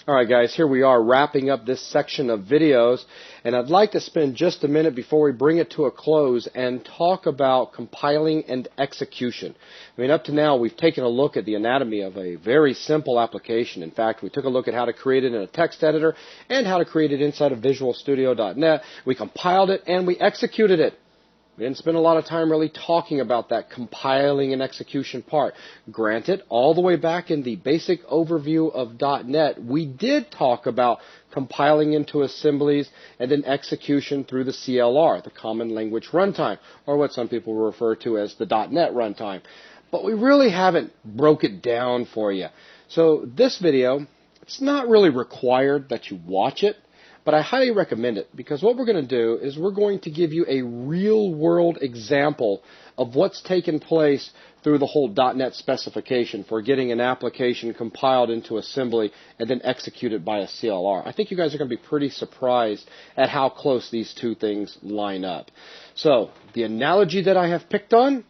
Alright guys, here we are wrapping up this section of videos, and I'd like to spend just a minute before we bring it to a close and talk about compiling and execution. I mean, up to now we've taken a look at the anatomy of a very simple application. In fact, we took a look at how to create it in a text editor and how to create it inside of VisualStudio.net. We compiled it and we executed it. We didn't spend a lot of time really talking about that compiling and execution part. Granted, all the way back in the basic overview of .NET, we did talk about compiling into assemblies and then execution through the CLR, the Common Language Runtime, or what some people refer to as the .NET Runtime. But we really haven't broke it down for you. So this video, it's not really required that you watch it, but I highly recommend it because what we're going to do is we're going to give you a real-world example of what's taken place through the whole .NET specification for getting an application compiled into assembly and then executed by a CLR. I think you guys are going to be pretty surprised at how close these two things line up. So, the analogy that I have picked on,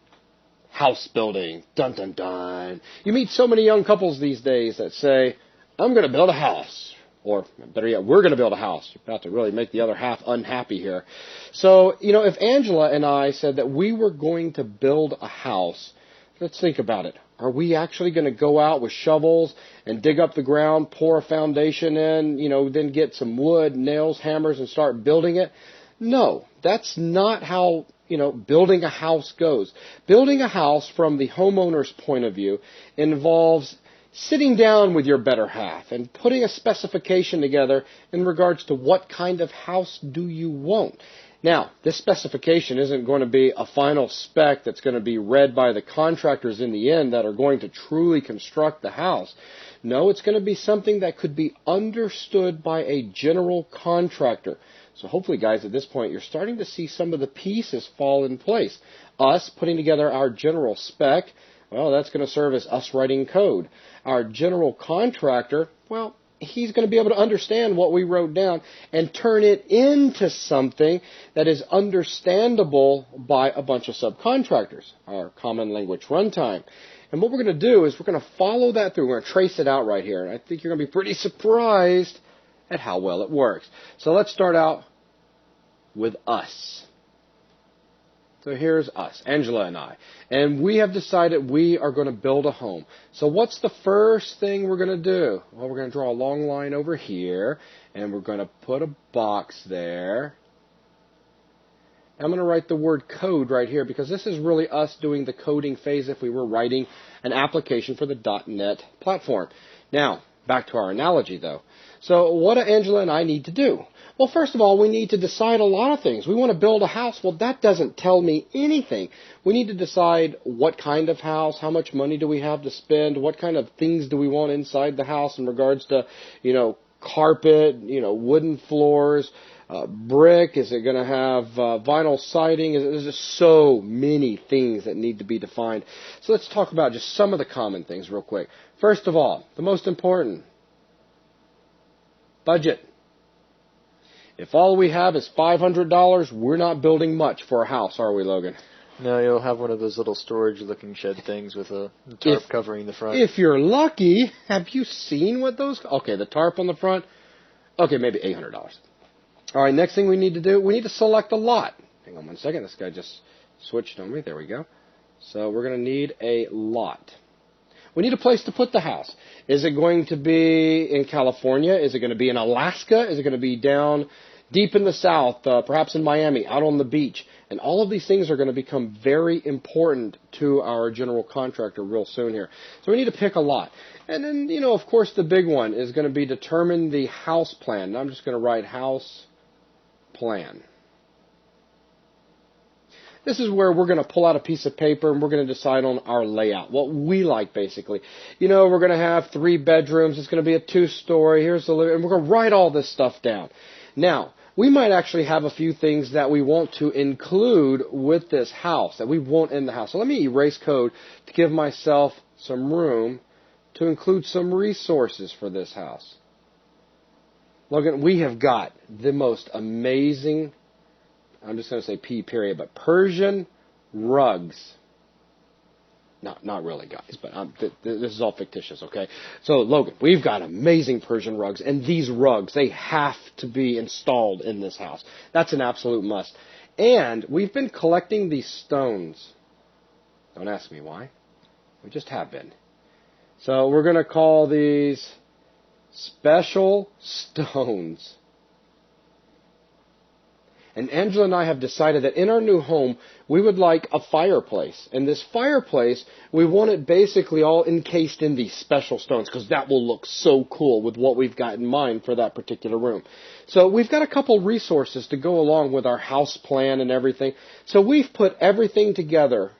house building. Dun dun dun. You meet so many young couples these days that say, I'm going to build a house. Or, better yet, we're going to build a house. You're about to really make the other half unhappy here. So, you know, if Angela and I said that we were going to build a house, let's think about it. Are we actually going to go out with shovels and dig up the ground, pour a foundation in, you know, then get some wood, nails, hammers, and start building it? No, that's not how, you know, building a house goes. Building a house from the homeowner's point of view involves sitting down with your better half and putting a specification together in regards to what kind of house do you want. Now, this specification isn't going to be a final spec that's going to be read by the contractors in the end that are going to truly construct the house. No, it's going to be something that could be understood by a general contractor. So hopefully, guys, at this point, you're starting to see some of the pieces fall in place. Us putting together our general spec, well, that's going to serve as us writing code. Our general contractor, well, he's going to be able to understand what we wrote down and turn it into something that is understandable by a bunch of subcontractors, our Common Language Runtime. And what we're going to do is we're going to follow that through. We're going to trace it out right here. And I think you're going to be pretty surprised at how well it works. So let's start out with us. So here's us, Angela and I, and we have decided we are going to build a home. So what's the first thing we're going to do? Well, we're going to draw a long line over here, and we're going to put a box there. I'm going to write the word code right here because this is really us doing the coding phase if we were writing an application for the .NET platform. Now, back to our analogy though. So what do Angela and I need to do? Well, first of all, we need to decide a lot of things. We want to build a house. Well, that doesn't tell me anything. We need to decide what kind of house, how much money do we have to spend, what kind of things do we want inside the house in regards to, you know, carpet, you know, wooden floors, brick. Is it going to have vinyl siding? There's just so many things that need to be defined. So let's talk about just some of the common things real quick. First of all, the most important, budget. If all we have is $500, we're not building much for a house, are we, Logan? No, you'll have one of those little storage-looking shed things with a tarp covering the front. If you're lucky, have you seen what those... Okay, the tarp on the front. Okay, maybe $800. All right, next thing we need to do, we need to select a lot. Hang on one second. This guy just switched on me. There we go. So we're going to need a lot. We need a place to put the house. Is it going to be in California? Is it going to be in Alaska? Is it going to be down deep in the south, perhaps in Miami, out on the beach? And all of these things are going to become very important to our general contractor real soon here. So we need to pick a lot. And then, you know, of course, the big one is going to be determine the house plan. And I'm just going to write house plan. This is where we're going to pull out a piece of paper and we're going to decide on our layout, what we like basically. You know, we're going to have 3 bedrooms. It's going to be a 2-story. Here's the living, and we're going to write all this stuff down. Now, we might actually have a few things that we want to include with this house, that we want in the house. So let me erase code to give myself some room to include some resources for this house. Logan, we have got the most amazing, I'm just going to say P period, but Persian rugs. Not really, guys, but this is all fictitious, okay? So, Logan, we've got amazing Persian rugs, and these rugs, they have to be installed in this house. That's an absolute must. And we've been collecting these stones. Don't ask me why. We just have been. So we're going to call these special stones. And Angela and I have decided that in our new home, we would like a fireplace. And this fireplace, we want it basically all encased in these special stones, because that will look so cool with what we've got in mind for that particular room. So we've got a couple resources to go along with our house plan and everything. So we've put everything together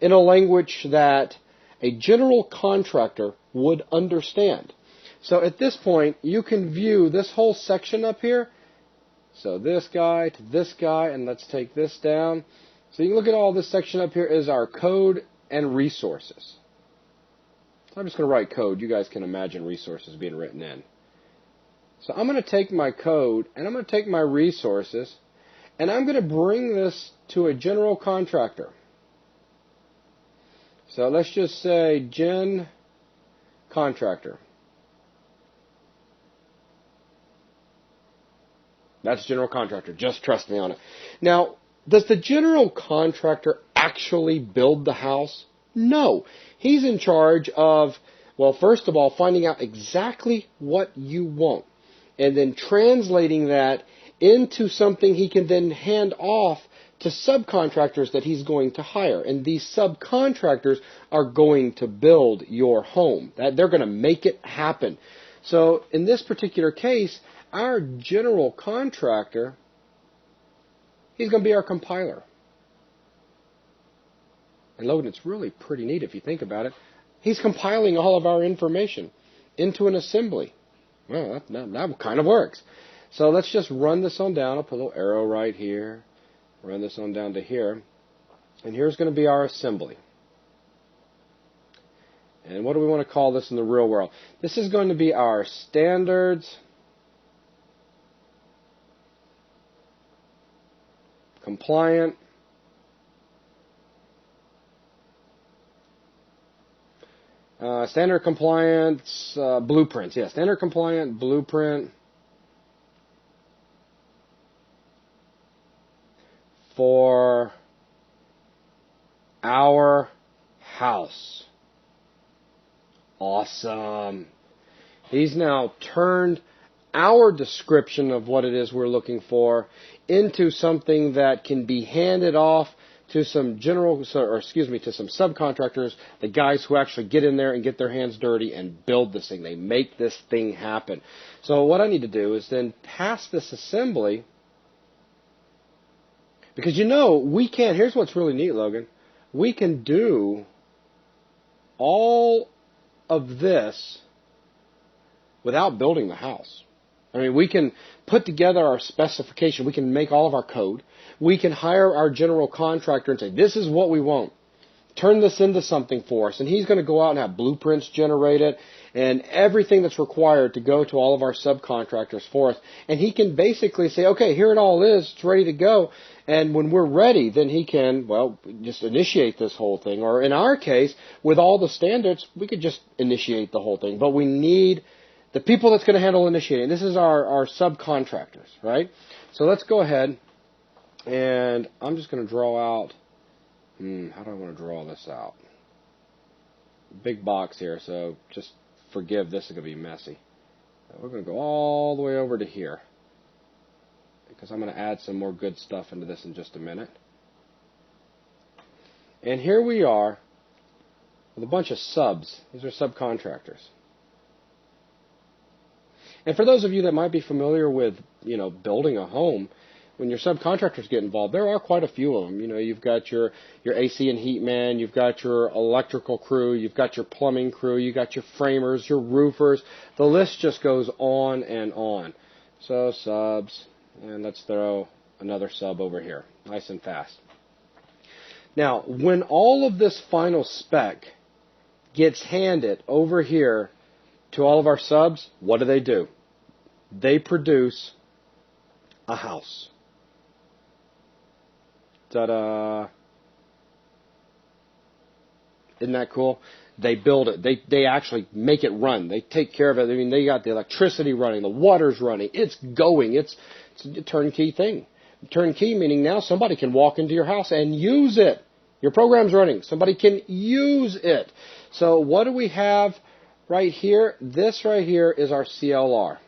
in a language that a general contractor would understand. So at this point, you can view this whole section up here. So this guy to this guy, and let's take this down. So you can look at all this section up here is our code and resources. So I'm just going to write code. You guys can imagine resources being written in. So I'm going to take my code, and I'm going to take my resources, and I'm going to bring this to a general contractor. So let's just say gen contractor. That's general contractor. Just trust me on it. Now, does the general contractor actually build the house? No. He's in charge of, well, first of all, finding out exactly what you want, and then translating that into something he can then hand off to subcontractors that he's going to hire. And these subcontractors are going to build your home. They're going to make it happen. So in this particular case, our general contractor, he's going to be our compiler. And Logan, it's really pretty neat if you think about it. He's compiling all of our information into an assembly. Well, that kind of works. So let's just run this on down. I'll put a little arrow right here. Run this on down to here. And here's going to be our assembly. And what do we want to call this in the real world? This is going to be our standards compliant standard compliance blueprints. Yeah, standard compliant blueprint for our house. Awesome. He's now turned our description of what it is we're looking for into something that can be handed off to some to some subcontractors, the guys who actually get in there and get their hands dirty and build this thing. They make this thing happen. So what I need to do is then pass this assembly, because we can, here's what's really neat, Logan. We can do all of this without building the house. I mean, we can put together our specification. We can make all of our code. We can hire our general contractor and say, this is what we want. Turn this into something for us. And he's going to go out and have blueprints generated and everything that's required to go to all of our subcontractors for us. And he can basically say, okay, here it all is. It's ready to go. And when we're ready, then he can, well, just initiate this whole thing. Or in our case, with all the standards, we could just initiate the whole thing. But we need the people that's going to handle initiating. This is our subcontractors, right? So let's go ahead, and I'm just going to draw out, how do I want to draw this out? Big box here, so just forgive, this is going to be messy. We're going to go all the way over to here, because I'm going to add some more good stuff into this in just a minute. And here we are with a bunch of subs. These are subcontractors. And for those of you that might be familiar with, building a home, when your subcontractors get involved, there are quite a few of them. You've got your AC and heat man, you've got your electrical crew, you've got your plumbing crew, you've got your framers, your roofers. The list just goes on and on. So subs, and let's throw another sub over here, nice and fast. Now, when all of this final spec gets handed over here to all of our subs, what do? They produce a house. Ta-da! Isn't that cool? They build it. They actually make it run. They take care of it. I mean, they got the electricity running, the water's running. It's going. It's a turnkey thing. Turnkey meaning now somebody can walk into your house and use it. Your program's running. Somebody can use it. So what do we have right here? This right here is our CLR.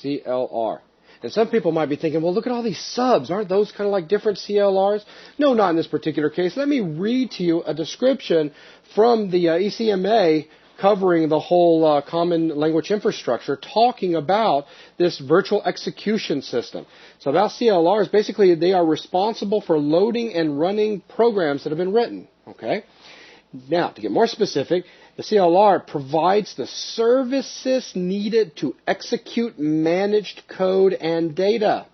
CLR. And some people might be thinking, well, look at all these subs. Aren't those kind of like different CLRs? No, not in this particular case. Let me read to you a description from the ECMA covering the whole common language infrastructure, talking about this virtual execution system. So about CLRs, basically they are responsible for loading and running programs that have been written. Okay. Now, to get more specific, the CLR provides the services needed to execute managed code and data.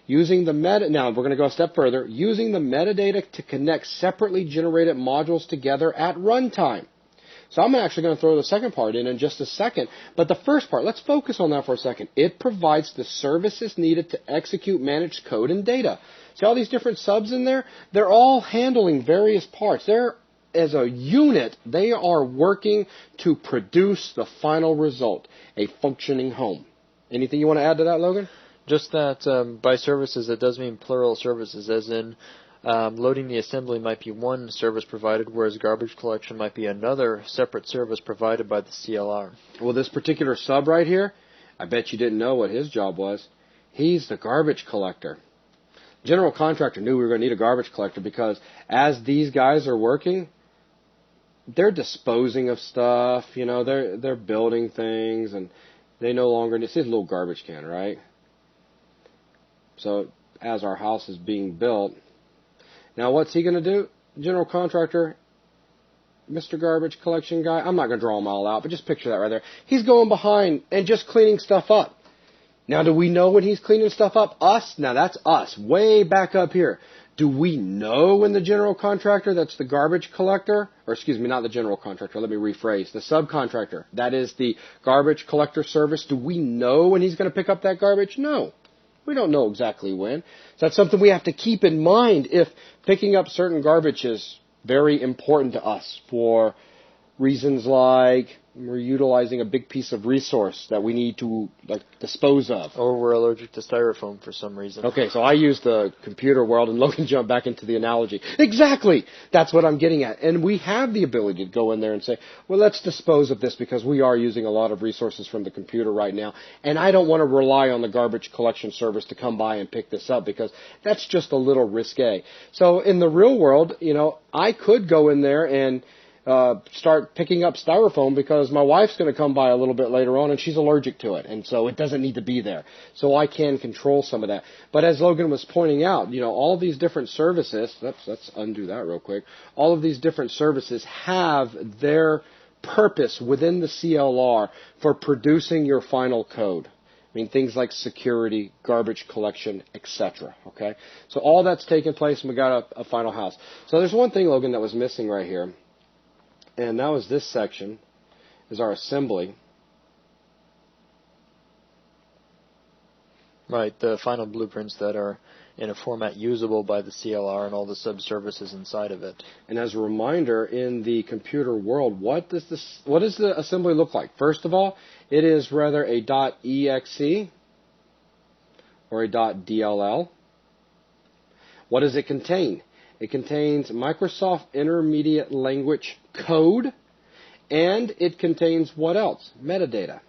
Using the now we're going to go a step further, using the metadata to connect separately generated modules together at runtime. So I'm actually going to throw the second part in just a second. But the first part, let's focus on that for a second. It provides the services needed to execute managed code and data. See all these different subs in there? They're all handling various parts. They're, as a unit, they are working to produce the final result, a functioning home. Anything you want to add to that, Logan? Just that by services, it does mean plural services, as in loading the assembly might be one service provided, whereas garbage collection might be another separate service provided by the CLR. Well, this particular sub right here, I bet you didn't know what his job was. He's the garbage collector. General contractor knew we were going to need a garbage collector because as these guys are working, they're disposing of stuff. You know, they're building things, and they no longer need. It's a little garbage can, right? So as our house is being built, now what's he going to do? General contractor, Mr. Garbage Collection guy. I'm not going to draw them all out, but just picture that right there. He's going behind and just cleaning stuff up. Now, do we know when he's cleaning stuff up? Us? Now, that's us, way back up here. Do we know when the general contractor, that's the garbage collector, or excuse me, not the general contractor, let me rephrase, the subcontractor, that is the garbage collector service, do we know when he's going to pick up that garbage? No. We don't know exactly when. So that's something we have to keep in mind if picking up certain garbage is very important to us for reasons like we're utilizing a big piece of resource that we need to dispose of. Or we're allergic to styrofoam for some reason. Okay, so I use the computer world, and Logan jumped back into the analogy. Exactly! That's what I'm getting at. And we have the ability to go in there and say, well, let's dispose of this because we are using a lot of resources from the computer right now, and I don't want to rely on the garbage collection service to come by and pick this up because that's just a little risque. So in the real world, you know, I could go in there and start picking up styrofoam because my wife's going to come by a little bit later on and she's allergic to it, and so it doesn't need to be there. So I can control some of that. But as Logan was pointing out, you know, all of these different services, let's undo that real quick. All of these different services have their purpose within the CLR for producing your final code. I mean, things like security, garbage collection, etc. Okay? So all that's taken place, and we got a final house. So there's one thing, Logan, that was missing right here. And that was this section, is our assembly. Right, the final blueprints that are in a format usable by the CLR and all the sub-services inside of it. And as a reminder, in the computer world, what does the assembly look like? First of all, it is rather a .exe or a .dll. What does it contain? It contains Microsoft Intermediate Language code, and it contains what else? Metadata.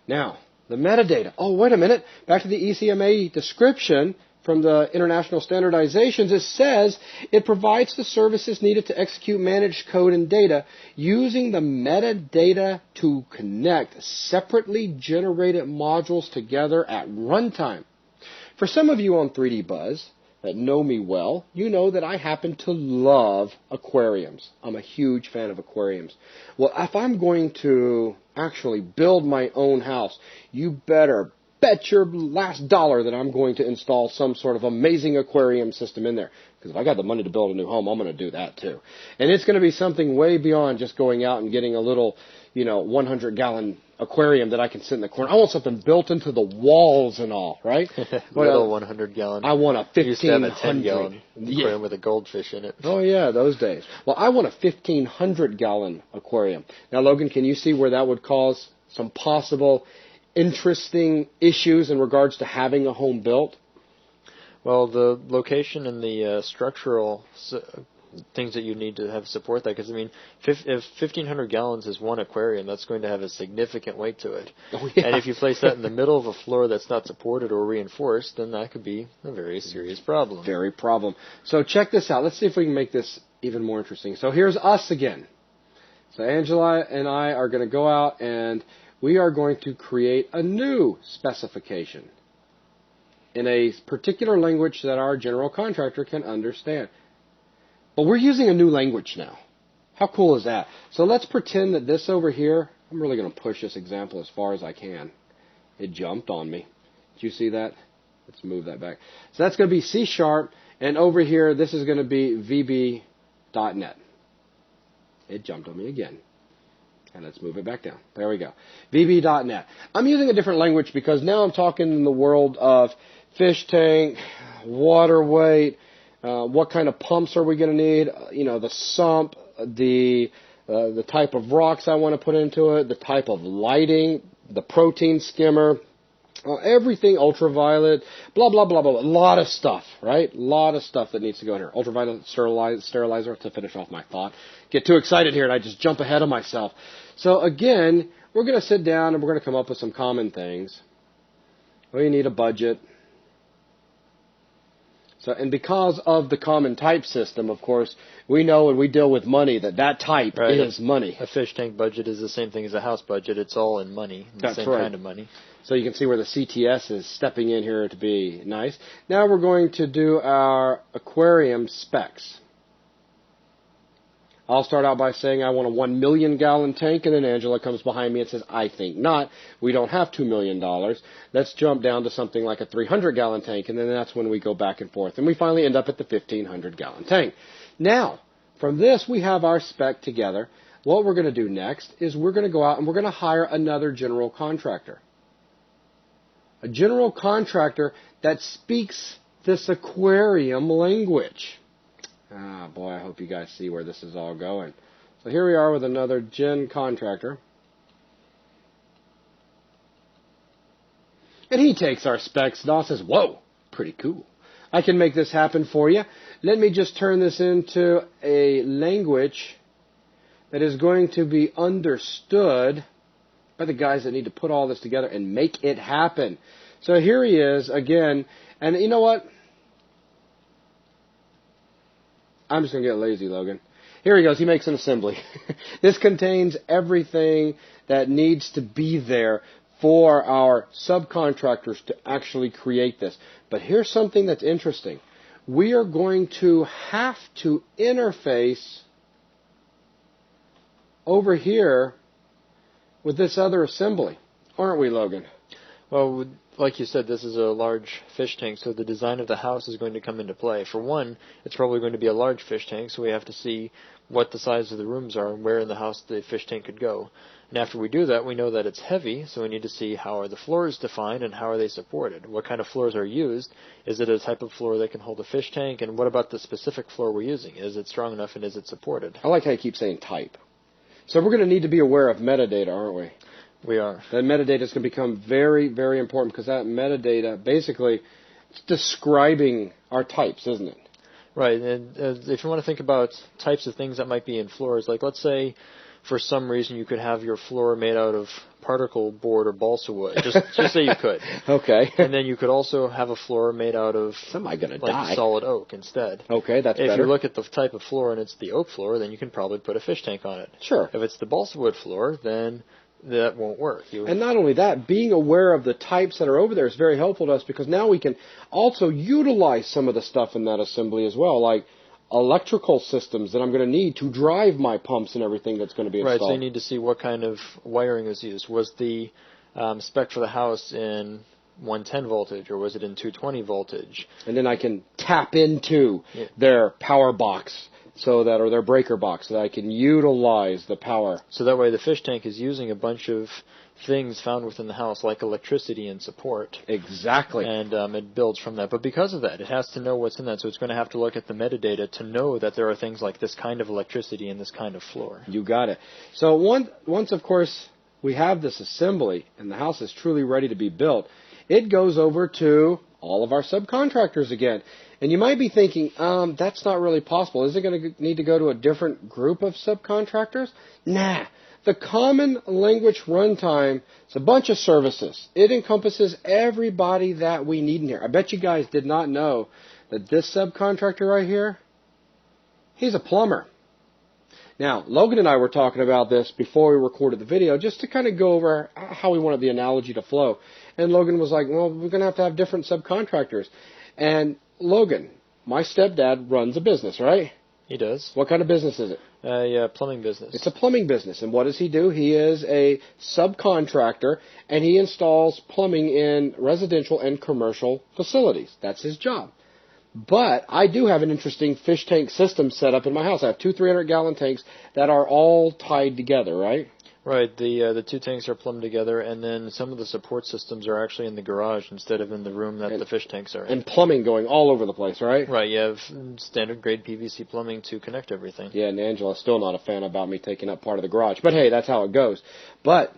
Now, the metadata. Oh, wait a minute. Back to the ECMA description from the International Standardizations. It says it provides the services needed to execute managed code and data using the metadata to connect separately generated modules together at runtime. For some of you on 3D Buzz that know me well, you know that I happen to love aquariums. I'm a huge fan of aquariums. Well, if I'm going to actually build my own house, you better bet your last dollar that I'm going to install some sort of amazing aquarium system in there. Because if I got the money to build a new home, I'm going to do that too. And it's going to be something way beyond just going out and getting a little, 100-gallon aquarium that I can sit in the corner. I want something built into the walls and all, right? Little 100-gallon. I want a 1500. Used to have a 10-gallon aquarium with a goldfish in it. Oh, yeah, those days. Well, I want a 1,500-gallon aquarium. Now, Logan, can you see where that would cause some possible interesting issues in regards to having a home built? Well, the location and the structural things that you need to have support that, because I mean, if 1,500 gallons is one aquarium, that's going to have a significant weight to it. Oh, yeah. And if you place that in the middle of a floor that's not supported or reinforced, then that could be a very serious problem. Very problem. So check this out. Let's see if we can make this even more interesting. So here's us again. So Angela and I are going to go out and we are going to create a new specification in a particular language that our general contractor can understand. But we're using a new language now. How cool is that? So let's pretend that this over here, I'm really going to push this example as far as I can. It jumped on me. Did you see that? Let's move that back. So that's going to be C#, and over here, this is going to be VB.net. It jumped on me again. And let's move it back down. There we go. VB.net. I'm using a different language because now I'm talking in the world of fish tank, water weight, what kind of pumps are we going to need? The sump, the type of rocks I want to put into it, the type of lighting, the protein skimmer, everything ultraviolet, blah, blah, blah, blah. A lot of stuff, right? A lot of stuff that needs to go in here. Ultraviolet sterilizer, to finish off my thought. Get too excited here and I just jump ahead of myself. So again, we're going to sit down and we're going to come up with some common things. Well, you need a budget. So, and because of the common type system, of course, we know when we deal with money that type is money. A fish tank budget is the same thing as a house budget. It's all in money. That's the same right. kind of money. So you can see where the CTS is stepping in here to be nice. Now we're going to do our aquarium specs. I'll start out by saying I want a 1 million gallon tank, and then Angela comes behind me and says, I think not. We don't have $2 million. Let's jump down to something like a 300 gallon tank, and then that's when we go back and forth. And we finally end up at the 1,500 gallon tank. Now, from this, we have our spec together. What we're going to do next is we're going to go out and we're going to hire another general contractor. A general contractor that speaks this aquarium language. Ah, boy, I hope you guys see where this is all going. So here we are with another gen contractor. And he takes our specs and says, whoa, pretty cool. I can make this happen for you. Let me just turn this into a language that is going to be understood by the guys that need to put all this together and make it happen. So here he is again. And you know what? I'm just going to get lazy, Logan. Here he goes. He makes an assembly. This contains everything that needs to be there for our subcontractors to actually create this. But here's something that's interesting. We are going to have to interface over here with this other assembly, aren't we, Logan? Well, like you said, this is a large fish tank, so the design of the house is going to come into play. For one, it's probably going to be a large fish tank, so we have to see what the size of the rooms are and where in the house the fish tank could go. And after we do that, we know that it's heavy, so we need to see how are the floors defined and how are they supported. What kind of floors are used? Is it a type of floor that can hold a fish tank? And what about the specific floor we're using? Is it strong enough and is it supported? I like how you keep saying type. So we're going to need to be aware of metadata, aren't we? We are. That metadata is going to become very, very important because that metadata basically is describing our types, isn't it? Right. And if you want to think about types of things that might be in floors, like let's say for some reason you could have your floor made out of particle board or balsa wood. Just say you could. Okay. And then you could also have a floor made out of solid oak instead. Okay, that's better. If you look at the type of floor and it's the oak floor, then you can probably put a fish tank on it. Sure. If it's the balsa wood floor, then that won't work. And not only that, being aware of the types that are over there is very helpful to us because now we can also utilize some of the stuff in that assembly as well, like electrical systems that I'm going to need to drive my pumps and everything that's going to be installed. Right, so you need to see what kind of wiring is used. Was the spec for the house in 110 voltage or was it in 220 voltage? And then I can tap into their power box so that, or their breaker box, so that I can utilize the power. So that way the fish tank is using a bunch of things found within the house, like electricity and support. Exactly. And it builds from that. But because of that, it has to know what's in that, so it's going to have to look at the metadata to know that there are things like this kind of electricity and this kind of floor. You got it. So once, of course, we have this assembly and the house is truly ready to be built, it goes over to all of our subcontractors again. And you might be thinking, that's not really possible. Is it going to need to go to a different group of subcontractors? Nah. The Common Language Runtime is a bunch of services. It encompasses everybody that we need in here. I bet you guys did not know that this subcontractor right here, he's a plumber. Now, Logan and I were talking about this before we recorded the video, just to kind of go over how we wanted the analogy to flow. And Logan was like, well, we're going to have different subcontractors. And Logan, my stepdad runs a business, right? He does. What kind of business is it? A plumbing business. It's a plumbing business. And what does he do? He is a subcontractor, and he installs plumbing in residential and commercial facilities. That's his job. But I do have an interesting fish tank system set up in my house. I have two 300-gallon tanks that are all tied together, right? Right. The two tanks are plumbed together, and then some of the support systems are actually in the garage instead of in the room that the fish tanks are in. And plumbing going all over the place, right? Right. You have standard grade PVC plumbing to connect everything. Yeah, and Angela's still not a fan about me taking up part of the garage. But hey, that's how it goes. But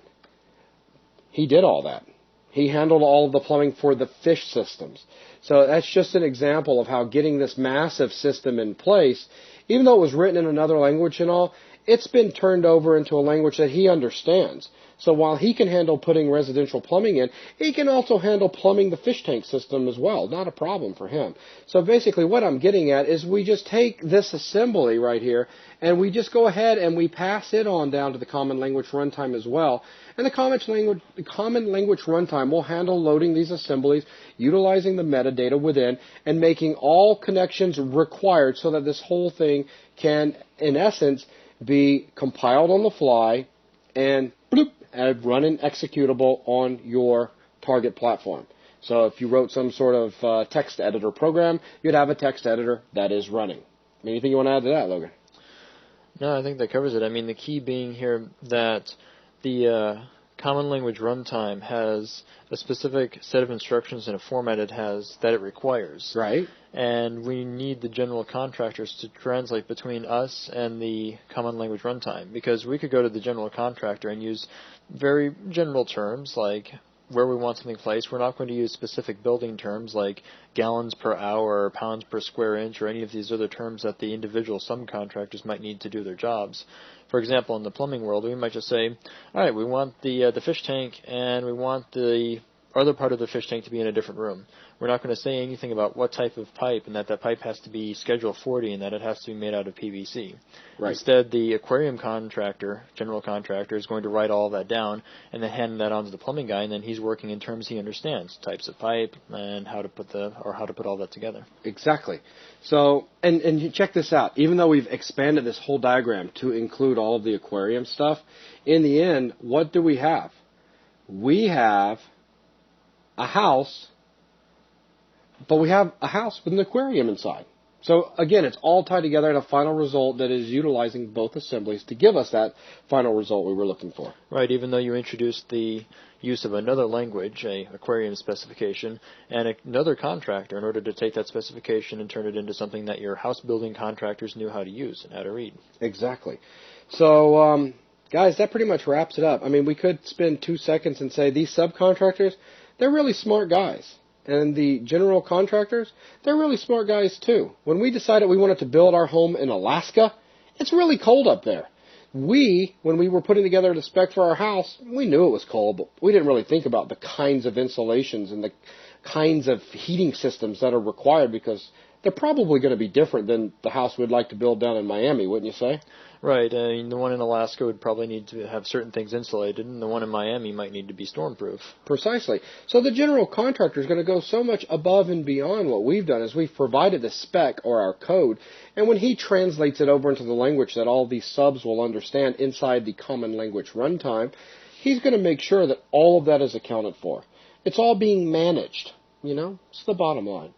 he did all that. He handled all of the plumbing for the fish systems. So that's just an example of how getting this massive system in place, even though it was written in another language and all, it's been turned over into a language that he understands. So while he can handle putting residential plumbing in, he can also handle plumbing the fish tank system as well. Not a problem for him. So basically what I'm getting at is we just take this assembly right here and we just go ahead and we pass it on down to the Common Language Runtime as well. And the Common Language Runtime will handle loading these assemblies, utilizing the metadata within, and making all connections required so that this whole thing can, in essence, be compiled on the fly and bloop, running executable on your target platform. So if you wrote some sort of text editor program, you'd have a text editor that is running. Anything you want to add to that, Logan? No, I think that covers it. I mean, the key being here that the Common Language Runtime has a specific set of instructions and a format that it requires. Right. And we need the general contractors to translate between us and the Common Language Runtime, because we could go to the general contractor and use very general terms like where we want something placed. We're not going to use specific building terms like gallons per hour or pounds per square inch or any of these other terms that the individual subcontractors might need to do their jobs. For example, in the plumbing world, we might just say, all right, we want the fish tank and we want the other part of the fish tank to be in a different room. We're not going to say anything about what type of pipe and that pipe has to be Schedule 40 and that it has to be made out of PVC. Right. Instead, the aquarium contractor, general contractor, is going to write all of that down and then hand that on to the plumbing guy, and then he's working in terms he understands, types of pipe and how to put all that together. Exactly. So, and you check this out. Even though we've expanded this whole diagram to include all of the aquarium stuff, in the end, what do we have? We have a house, but we have a house with an aquarium inside. So again, it's all tied together in a final result that is utilizing both assemblies to give us that final result we were looking for. Right, even though you introduced the use of another language, a aquarium specification, and another contractor in order to take that specification and turn it into something that your house building contractors knew how to use and how to read. Exactly. So, guys, that pretty much wraps it up. I mean, we could spend 2 seconds and say these subcontractors, they're really smart guys. And the general contractors, they're really smart guys too. When we decided we wanted to build our home in Alaska, it's really cold up there. When we were putting together the spec for our house, we knew it was cold, but we didn't really think about the kinds of insulations and the kinds of heating systems that are required, because they're probably going to be different than the house we'd like to build down in Miami, wouldn't you say? Right. The one in Alaska would probably need to have certain things insulated, and the one in Miami might need to be stormproof. Precisely. So the general contractor is going to go so much above and beyond what we've done, as we've provided the spec or our code, and when he translates it over into the language that all these subs will understand inside the Common Language Runtime, he's going to make sure that all of that is accounted for. It's all being managed, you know? It's the bottom line.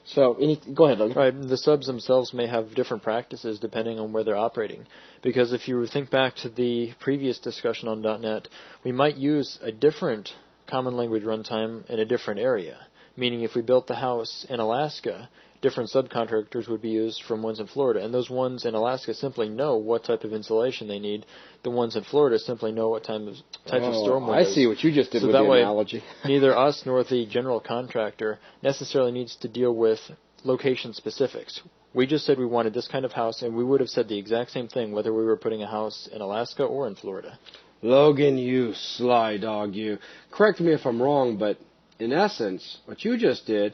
So, go ahead, Logan. Right, the subs themselves may have different practices depending on where they're operating. Because if you think back to the previous discussion on .NET, we might use a different common language runtime in a different area. Meaning if we built the house in Alaska, different subcontractors would be used from ones in Florida. And those ones in Alaska simply know what type of insulation they need. The ones in Florida simply know what types of storm windows. I see what you just did so with that the way, analogy. Neither us nor the general contractor necessarily needs to deal with location specifics. We just said we wanted this kind of house, and we would have said the exact same thing whether we were putting a house in Alaska or in Florida. Logan, you sly dog, you. Correct me if I'm wrong, but in essence, what you just did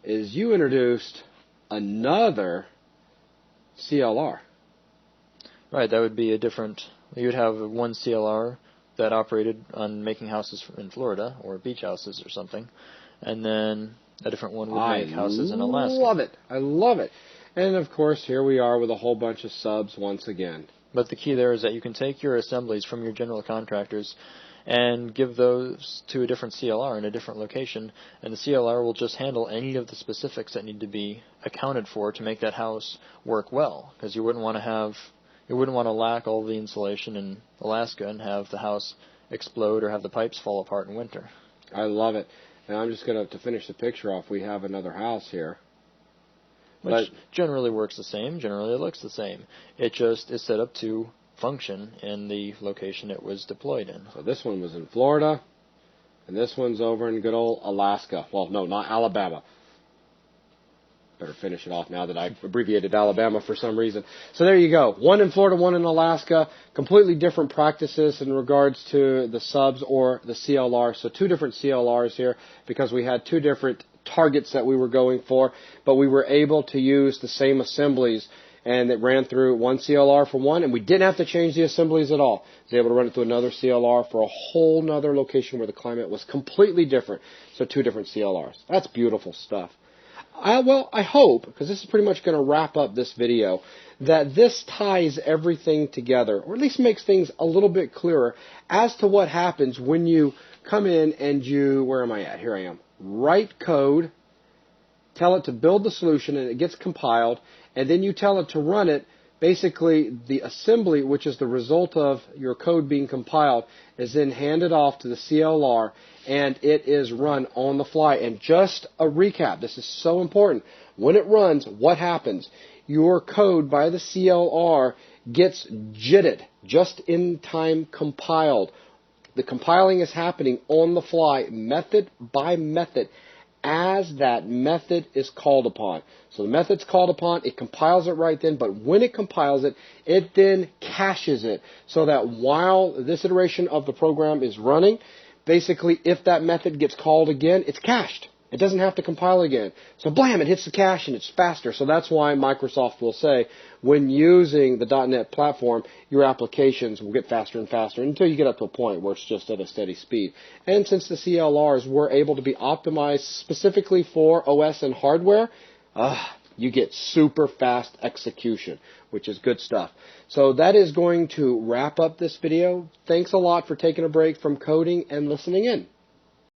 is you introduced another CLR. Right, that would be a different... You'd have one CLR that operated on making houses in Florida, or beach houses or something, and then a different one would make houses in Alaska. I love it. And, of course, here we are with a whole bunch of subs once again. But the key there is that you can take your assemblies from your general contractors and give those to a different CLR in a different location, and the CLR will just handle any of the specifics that need to be accounted for to make that house work well, because you wouldn't want to lack all the insulation in Alaska and have the house explode or have the pipes fall apart in winter. I love it. And I'm just going to finish the picture off, we have another house here. Which generally works the same, generally looks the same. It just is set up to function in the location it was deployed in. So this one was in Florida, and this one's over in good old Alaska. Well, no, not Alabama. Better finish it off now that I abbreviated Alabama for some reason. So there you go. One in Florida, one in Alaska. Completely different practices in regards to the subs or the CLR. So two different CLRs here because we had two different targets that we were going for, but we were able to use the same assemblies, and it ran through one CLR for one, and we didn't have to change the assemblies at all. I was able to run it through another CLR for a whole nother location where the climate was completely different. So two different CLRs. That's beautiful stuff. I hope, because this is pretty much going to wrap up this video, that this ties everything together, or at least makes things a little bit clearer as to what happens when you come in and you, where am I at? Here I am. Write code, tell it to build the solution, and it gets compiled, and then you tell it to run it. Basically, the assembly, which is the result of your code being compiled, is then handed off to the CLR, and it is run on the fly. And just a recap, this is so important. When it runs, what happens? Your code by the CLR gets JITted, just in time compiled. The compiling is happening on the fly, method by method, as that method is called upon. So the method's called upon, it compiles it right then, but when it compiles it, it then caches it so that while this iteration of the program is running, basically if that method gets called again, it's cached. It doesn't have to compile again. So blam, it hits the cache and it's faster. So that's why Microsoft will say when using the .NET platform, your applications will get faster and faster until you get up to a point where it's just at a steady speed. And since the CLRs were able to be optimized specifically for OS and hardware, you get super fast execution, which is good stuff. So that is going to wrap up this video. Thanks a lot for taking a break from coding and listening in.